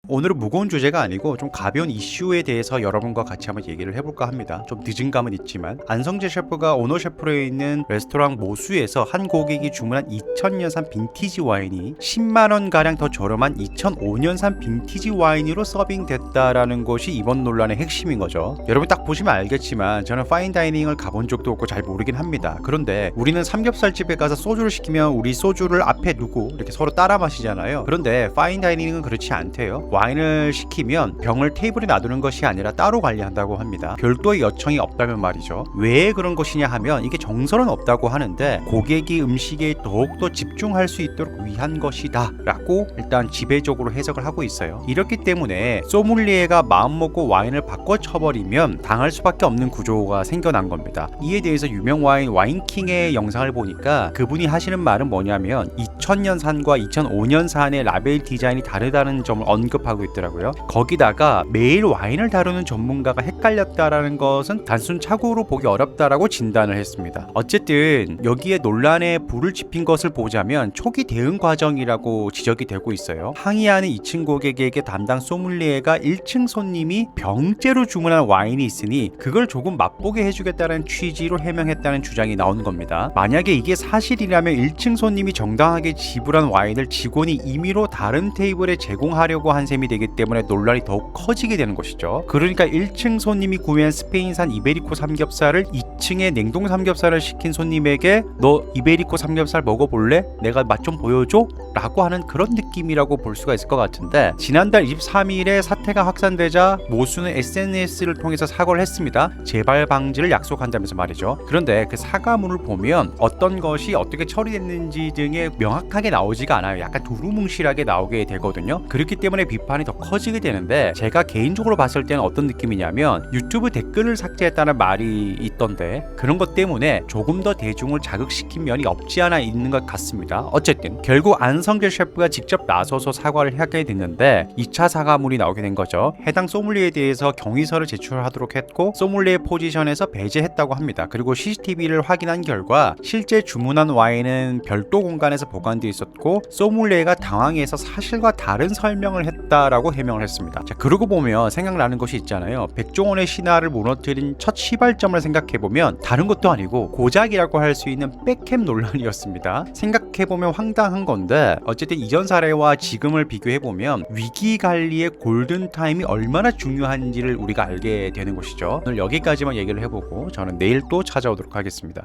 오늘은 무거운 주제가 아니고 좀 가벼운 이슈에 대해서 여러분과 같이 한번 얘기를 해볼까 합니다. 좀 늦은 감은 있지만 안성재 셰프가 오너 셰프로 있는 레스토랑 모수에서 한 고객이 주문한 2000년산 빈티지 와인이 10만원가량 더 저렴한 2005년산 빈티지 와인으로 서빙됐다라는 것이 이번 논란의 핵심인 거죠. 여러분 딱 보시면 알겠지만 저는 파인다이닝을 가본 적도 없고 잘 모르긴 합니다. 그런데 우리는 삼겹살집에 가서 소주를 시키면 우리 소주를 앞에 두고 이렇게 서로 따라 마시잖아요. 그런데 파인다이닝은 그렇지 않대요. 와인을 시키면 병을 테이블에 놔두는 것이 아니라 따로 관리한다고 합니다. 별도의 요청이 없다면 말이죠. 왜 그런 것이냐 하면 이게 정설은 없다고 하는데 고객이 음식에 더욱더 집중할 수 있도록 위한 것이다 라고 일단 지배적으로 해석을 하고 있어요. 이렇기 때문에 소믈리에가 마음먹고 와인을 바꿔 쳐버리면 당할 수밖에 없는 구조가 생겨난 겁니다. 이에 대해서 유명 와인 와인킹의 영상을 보니까 그분이 하시는 말은 뭐냐면 2000년산과 2005년산의 라벨 디자인이 다르다는 점을 언급하고 있더라고요. 거기다가 매일 와인을 다루는 전문가가 헷갈렸다라는 것은 단순 착오로 보기 어렵다라고 진단을 했습니다. 어쨌든 여기에 논란에 불을 지핀 것을 보자면 초기 대응 과정이라고 지적이 되고 있어요. 항의하는 2층 고객에게 담당 소믈리에가 1층 손님이 병째로 주문한 와인이 있으니 그걸 조금 맛보게 해주겠다는 취지로 해명했다는 주장이 나온 겁니다. 만약에 이게 사실이라면 1층 손님이 정당하게 지불한 와인을 직원이 임의로 다른 테이블에 제공하려고 한 셈이 되기 때문에 논란이 더욱 커지게 되는 것이죠. 그러니까 1층 손님이 구매한 스페인산 이베리코 삼겹살을 2층에 냉동 삼겹살을 시킨 손님에게 너 이베리코 삼겹살 먹어볼래? 내가 맛 좀 보여줘? 라고 하는 그런 느낌이라고 볼 수가 있을 것 같은데 지난달 23일에 사태가 확산되자 모수는 SNS를 통해서 사과를 했습니다. 재발 방지를 약속한다면서 말이죠. 그런데 그 사과문을 보면 어떤 것이 어떻게 처리됐는지 등에 명확하게 나오지가 않아요. 약간 두루뭉실하게 나오게 되거든요. 그렇기 때문에 비판이 더 커지게 되는데 제가 개인적으로 봤을 때는 어떤 느낌이냐면 유튜브 댓글을 삭제했다는 말이 있던데 그런 것 때문에 조금 더 대중을 자극시킨 면이 없지 않아 있는 것 같습니다. 어쨌든 결국 안성재 셰프가 직접 나서서 사과를 하게 됐는데 2차 사과문이 나오게 된 거죠. 해당 소믈리에에 대해서 경위서를 제출하도록 했고 소믈리에 포지션에서 배제했다고 합니다. 그리고 CCTV를 확인한 결과 실제 주문한 와인은 별도 공간에서 보관되어 있었고 소믈리에가 당황해서 사실과 다른 설명을 했다라고 해명을 했습니다. 자, 그러고 보면 생각나는 것이 있잖아요. 백종원의 신화를 무너뜨린 첫 시발점을 생각해보면 다른 것도 아니고 고작이라고 할 수 있는 백캠 논란이었습니다. 생각해보면 황당한 건데 어쨌든 이전 사례와 지금을 비교해보면 위기관리의 골든타임이 얼마나 중요한지를 우리가 알게 되는 것이죠. 오늘 여기까지만 얘기를 해보고 저는 내일 또 찾아오도록 하겠습니다.